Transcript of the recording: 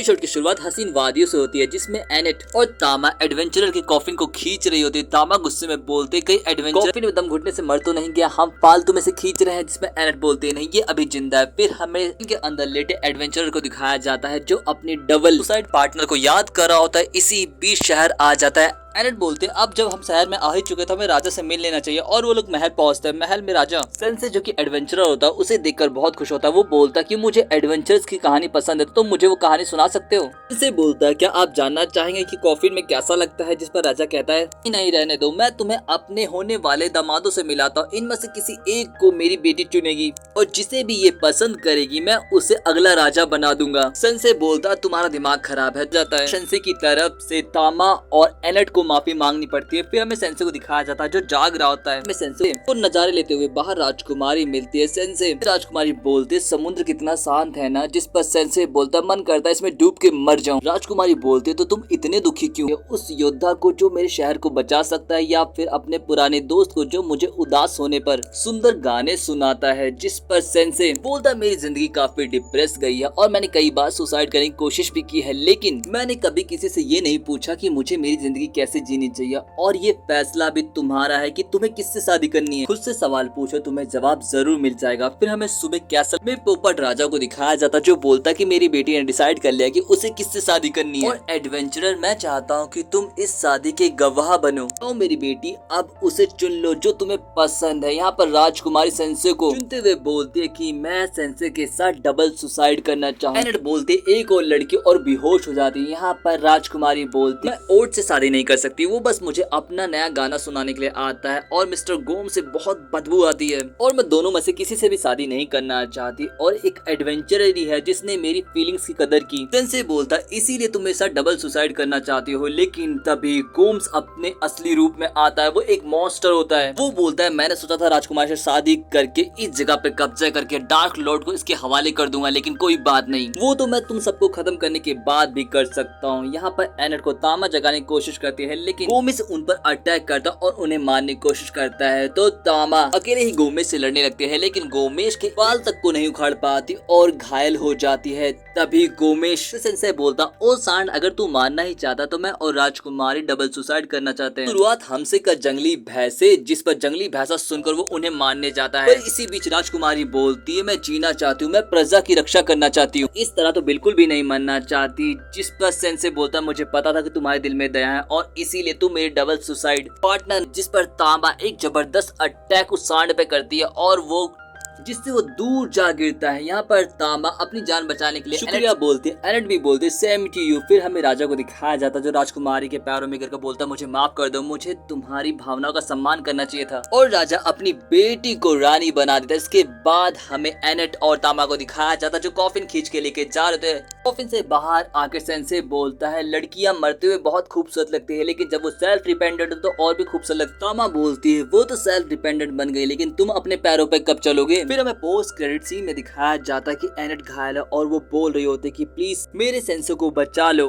Episode की शुरुआत हसीन वादियों से होती है जिसमें एनेट और तामा एडवेंचरर के कॉफिन को खींच रही होती है। तामा गुस्से में बोलते कई एडवेंचर कॉफिन में दम घुटने से मर तो नहीं गया, हम फालतू में से खींच रहे हैं, जिसमें एनेट बोलते नहीं ये अभी जिंदा है। फिर हमें इनके अंदर लेटे एडवेंचरर को दिखाया जाता है जो अपनी डबल सुसाइड पार्टनर को याद कर रहा होता है। इसी बीच शहर आ जाता है। एनेट बोलते अब जब हम शहर में आ ही चुके तो हमें राजा से मिल लेना चाहिए और वो लोग महल पहुंचते हैं। महल में राजा सेंसे जो कि एडवेंचरर होता है उसे देखकर बहुत खुश होता है। वो बोलता कि मुझे एडवेंचर्स की कहानी पसंद है तो मुझे वो कहानी सुना सकते हो। सेंसे बोलता है क्या आप जानना चाहेंगे कि कॉफिन में कैसा लगता है, जिस पर राजा कहता है नहीं रहने दो, मैं तुम्हें अपने होने वाले दामादों से मिलाता हूँ, इनमें से किसी एक को मेरी बेटी चुनेगी और जिसे भी ये पसंद करेगी मैं उसे अगला राजा बना दूंगा। सेंसे बोलता तुम्हारा दिमाग खराब है जाता है। सेंसे की तरफ से तामा और एनेट को माफी मांगनी पड़ती है। फिर हमें सेंसे को दिखाया जाता है जो जाग रहा होता है। हमें सेंसे को नजारे लेते हुए बाहर राजकुमारी मिलती है। सेंसे राजकुमारी बोलते समुद्र कितना शांत है ना, जिस पर सेंसे बोलता मन करता है इसमें डूब के मर जाऊं। राजकुमारी बोलते तो तुम इतने दुखी क्यों हो? उस योद्धा को जो मेरे शहर को बचा सकता है या फिर अपने पुराने दोस्त को जो मुझे उदास होने पर सुंदर गाने सुनाता है। जिस पर सेंसे बोलता मेरी जिंदगी काफी डिप्रेस गई है और मैंने कई बार सुसाइड करने की कोशिश भी की है, लेकिन मैंने कभी किसी से ये नहीं पूछा कि मुझे मेरी जिंदगी कैसे जीनी चाहिए और ये फैसला भी तुम्हारा है कि तुम्हें किससे शादी करनी है। खुद से सवाल पूछो, तुम्हें जवाब जरूर मिल जाएगा। फिर हमें सुबह कैसल में पोपट राजा को दिखाया जाता जो बोलता कि मेरी बेटी ने डिसाइड कर लिया कि उसे किससे शादी करनी है और एडवेंचरर मैं चाहता हूँ कि तुम इस शादी के गवाह बनो। तो मेरी बेटी अब उसे चुन लो जो तुम्हें पसंद है। यहाँ पर राजकुमारी सेंसे को चुनते हुए बोलती है कि मैं सेंसे के साथ डबल सुसाइड करना चाहूँ। एनेट बोलते एक और लड़की और बेहोश हो जाती है। यहाँ पर राजकुमारी बोलती मैं ओट से शादी नहीं कर सकती, वो बस मुझे अपना नया गाना सुनाने के लिए आता है और मिस्टर गोम से बहुत बदबू आती है और मैं दोनों में से किसी से भी शादी नहीं करना चाहती और एक एडवेंचरर ही है जिसने मेरी फीलिंग्स की कदर की। सेंसे बोलता इसीलिए तुम मेरे साथ डबल सुसाइड करना चाहती हो, लेकिन तभी गोम्स अपने असली रूप में आता है। वो एक मॉन्स्टर होता है। वो बोलता है मैंने सोचा था राजकुमार से शादी करके इस जगह पे कब्जा करके डार्क लॉर्ड को इसके हवाले कर दूंगा, लेकिन कोई बात नहीं, वो तो मैं तुम सबको खत्म करने के बाद भी कर सकता हूँ। यहाँ पर एनेट को तामा जगाने की कोशिश करती है लेकिन गोमेस उन पर अटैक करता और उन्हें मारने की कोशिश करता है तो तामा अकेले ही गोमेस से लड़ने लगते हैं, लेकिन गोमेश के बाल तक को नहीं उखाड़ पाती और घायल हो जाती है। तभी गोमेश सेंसे बोलता ओ सांड अगर तू मारना ही चाहता तो मैं और राजकुमारी डबल सुसाइड करना चाहते हैं। शुरुआत हमसे का जंगली भैंसे, जिस पर जंगली भैंसा सुनकर वो उन्हें मारने जाता है। इसी बीच राजकुमारी बोलती है मैं जीना चाहती हूँ, मैं प्रजा की रक्षा करना चाहती हूँ, इस तरह तो बिल्कुल भी नहीं मरना चाहती। जिस पर सेंसे बोलता मुझे पता था कि तुम्हारे दिल में दया है और इसीलिए तुम मेरे डबल सुसाइड पार्टनर। जिस पर तांबा एक जबरदस्त अटैक उस सांड पे करती है और वो जिससे वो दूर जा गिरता है। यहाँ पर तांबा अपनी जान बचाने के लिए शुक्रिया बोलते हैं। एनेट भी बोलते सेम टू यू। फिर हमें राजा को दिखाया जाता जो राजकुमारी के पैरों में गिरकर बोलता मुझे माफ कर दो, मुझे तुम्हारी भावनाओं का सम्मान करना चाहिए था और राजा अपनी बेटी को रानी बना देता। इसके बाद हमें एनेट और तांबा को दिखाया जाता जो कॉफिन खींच के लेके जा रहे थे। कॉफिन से बाहर आकर सेंसे बोलता है लड़कियां मरते हुए बहुत खूबसूरत लगती है, लेकिन जब वो सेल्फ डिपेंडेंट तो और भी खूबसूरत लगती। तांबा बोलती है वो तो सेल्फ डिपेंडेंट बन गई, लेकिन तुम अपने पैरों पे कब चलोगे। फिर हमें पोस्ट क्रेडिट सीन में दिखाया जाता कि एनेट घायल है और वो बोल रही होती कि प्लीज मेरे सेंसे को बचा लो।